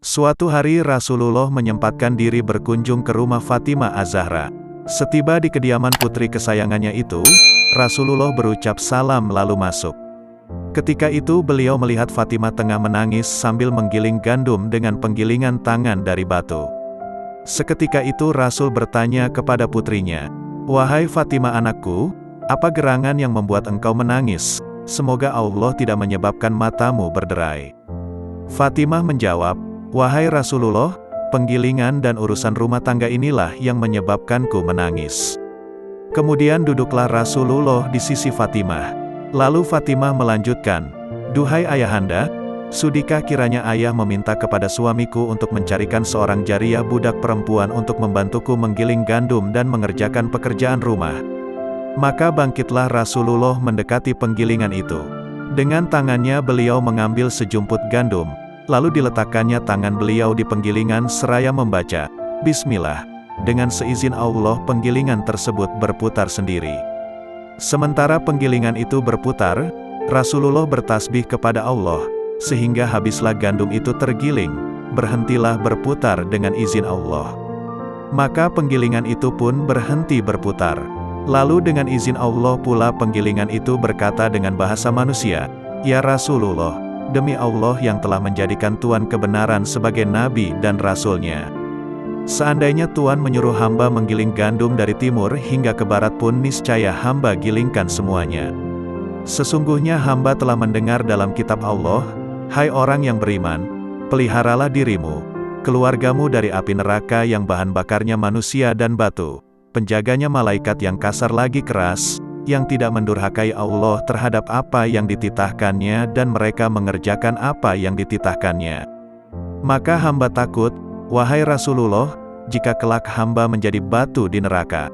Suatu hari Rasulullah menyempatkan diri berkunjung ke rumah Fatimah Az-Zahra. Setiba di kediaman putri kesayangannya itu, Rasulullah berucap salam lalu masuk. Ketika itu beliau melihat Fatimah tengah menangis sambil menggiling gandum dengan penggilingan tangan dari batu. Seketika itu Rasul bertanya kepada putrinya, "Wahai Fatimah anakku, apa gerangan yang membuat engkau menangis? Semoga Allah tidak menyebabkan matamu berderai." Fatimah menjawab, "Wahai Rasulullah, penggilingan dan urusan rumah tangga inilah yang menyebabkanku menangis." Kemudian duduklah Rasulullah di sisi Fatimah. Lalu Fatimah melanjutkan, "Duhai ayahanda, sudikah kiranya ayah meminta kepada suamiku untuk mencarikan seorang jariyah budak perempuan untuk membantuku menggiling gandum dan mengerjakan pekerjaan rumah?" Maka bangkitlah Rasulullah mendekati penggilingan itu. Dengan tangannya beliau mengambil sejumput gandum, lalu diletakkannya tangan beliau di penggilingan seraya membaca, "Bismillah." Dengan seizin Allah penggilingan tersebut berputar sendiri. Sementara penggilingan itu berputar, Rasulullah bertasbih kepada Allah, sehingga habislah gandum itu tergiling, berhentilah berputar dengan izin Allah. Maka penggilingan itu pun berhenti berputar. Lalu dengan izin Allah pula penggilingan itu berkata dengan bahasa manusia, "Ya Rasulullah, demi Allah yang telah menjadikan Tuhan kebenaran sebagai Nabi dan Rasul-Nya. Seandainya Tuhan menyuruh hamba menggiling gandum dari timur hingga ke barat pun niscaya hamba gilingkan semuanya. Sesungguhnya hamba telah mendengar dalam kitab Allah, hai orang yang beriman, peliharalah dirimu, keluargamu dari api neraka yang bahan bakarnya manusia dan batu, penjaganya malaikat yang kasar lagi keras, yang tidak mendurhakai Allah terhadap apa yang dititahkannya dan mereka mengerjakan apa yang dititahkannya. Maka hamba takut, wahai Rasulullah, jika kelak hamba menjadi batu di neraka."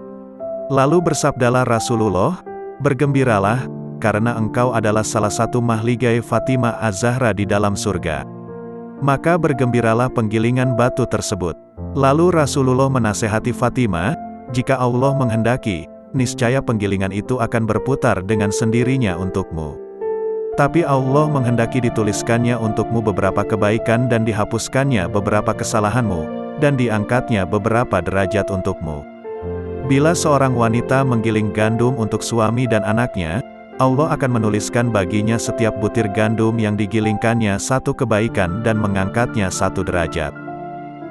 Lalu bersabdalah Rasulullah, "Bergembiralah, karena engkau adalah salah satu mahligai Fatimah Az-Zahra di dalam surga." Maka bergembiralah penggilingan batu tersebut. Lalu Rasulullah menasehati Fatimah, "Jika Allah menghendaki, niscaya penggilingan itu akan berputar dengan sendirinya untukmu. Tapi Allah menghendaki dituliskannya untukmu beberapa kebaikan dan dihapuskannya beberapa kesalahanmu, dan diangkatnya beberapa derajat untukmu." Bila seorang wanita menggiling gandum untuk suami dan anaknya, Allah akan menuliskan baginya setiap butir gandum yang digilingkannya satu kebaikan dan mengangkatnya satu derajat.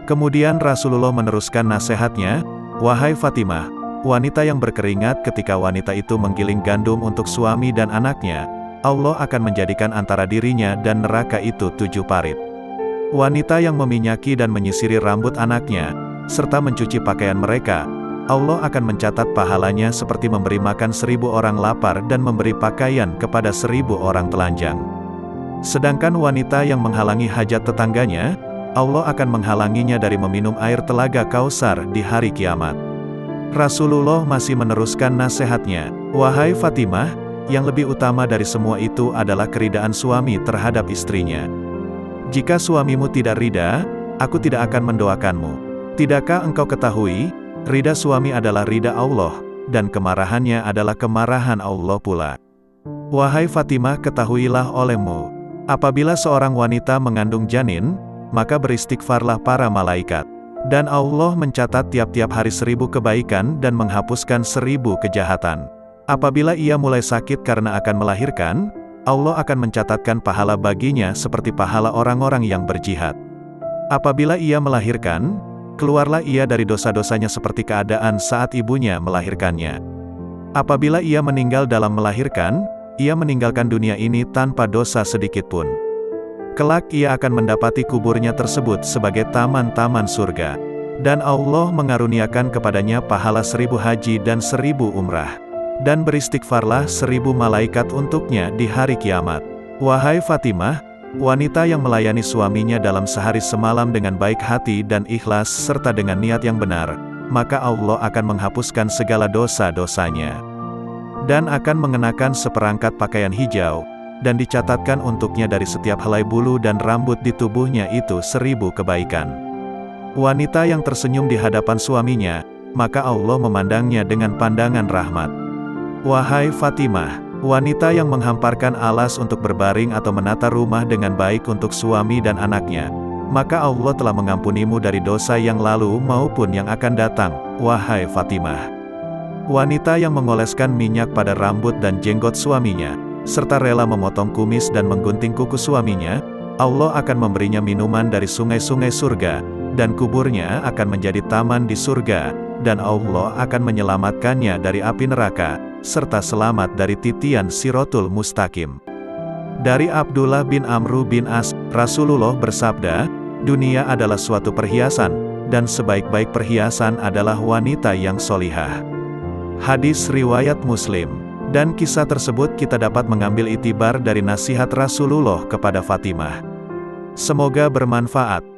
Kemudian Rasulullah meneruskan nasihatnya, "Wahai Fatimah, wanita yang berkeringat ketika wanita itu menggiling gandum untuk suami dan anaknya, Allah akan menjadikan antara dirinya dan neraka itu 7 parit. Wanita yang meminyaki dan menyisiri rambut anaknya, serta mencuci pakaian mereka, Allah akan mencatat pahalanya seperti memberi makan 1000 orang lapar dan memberi pakaian kepada 1000 orang telanjang. Sedangkan wanita yang menghalangi hajat tetangganya, Allah akan menghalanginya dari meminum air telaga Kausar di hari kiamat." Rasulullah masih meneruskan nasihatnya, "Wahai Fatimah, yang lebih utama dari semua itu adalah keridaan suami terhadap istrinya. Jika suamimu tidak rida, aku tidak akan mendoakanmu. Tidakkah engkau ketahui, rida suami adalah rida Allah, dan kemarahannya adalah kemarahan Allah pula. Wahai Fatimah, ketahuilah olehmu, apabila seorang wanita mengandung janin, maka beristighfarlah para malaikat. Dan Allah mencatat tiap-tiap hari 1000 kebaikan dan menghapuskan 1000 kejahatan. Apabila ia mulai sakit karena akan melahirkan, Allah akan mencatatkan pahala baginya seperti pahala orang-orang yang berjihad. Apabila ia melahirkan, keluarlah ia dari dosa-dosanya seperti keadaan saat ibunya melahirkannya. Apabila ia meninggal dalam melahirkan, ia meninggalkan dunia ini tanpa dosa sedikit pun. Kelak ia akan mendapati kuburnya tersebut sebagai taman-taman surga. Dan Allah mengaruniakan kepadanya pahala 1000 haji dan 1000 umrah. Dan beristighfarlah 1000 malaikat untuknya di hari kiamat. Wahai Fatimah, wanita yang melayani suaminya dalam sehari semalam dengan baik hati dan ikhlas serta dengan niat yang benar, maka Allah akan menghapuskan segala dosa-dosanya. Dan akan mengenakan seperangkat pakaian hijau, dan dicatatkan untuknya dari setiap helai bulu dan rambut di tubuhnya itu 1000 kebaikan. Wanita yang tersenyum di hadapan suaminya, maka Allah memandangnya dengan pandangan rahmat. Wahai Fatimah, wanita yang menghamparkan alas untuk berbaring atau menata rumah dengan baik untuk suami dan anaknya, maka Allah telah mengampunimu dari dosa yang lalu maupun yang akan datang, wahai Fatimah. Wanita yang mengoleskan minyak pada rambut dan jenggot suaminya, serta rela memotong kumis dan menggunting kuku suaminya, Allah akan memberinya minuman dari sungai-sungai surga, dan kuburnya akan menjadi taman di surga, dan Allah akan menyelamatkannya dari api neraka, serta selamat dari titian Siratul Mustaqim. Dari Abdullah bin Amru bin As, Rasulullah bersabda, dunia adalah suatu perhiasan, dan sebaik-baik perhiasan adalah wanita yang solihah. Hadis riwayat Muslim. Dan kisah tersebut kita dapat mengambil itibar dari nasihat Rasulullah kepada Fatimah. Semoga bermanfaat.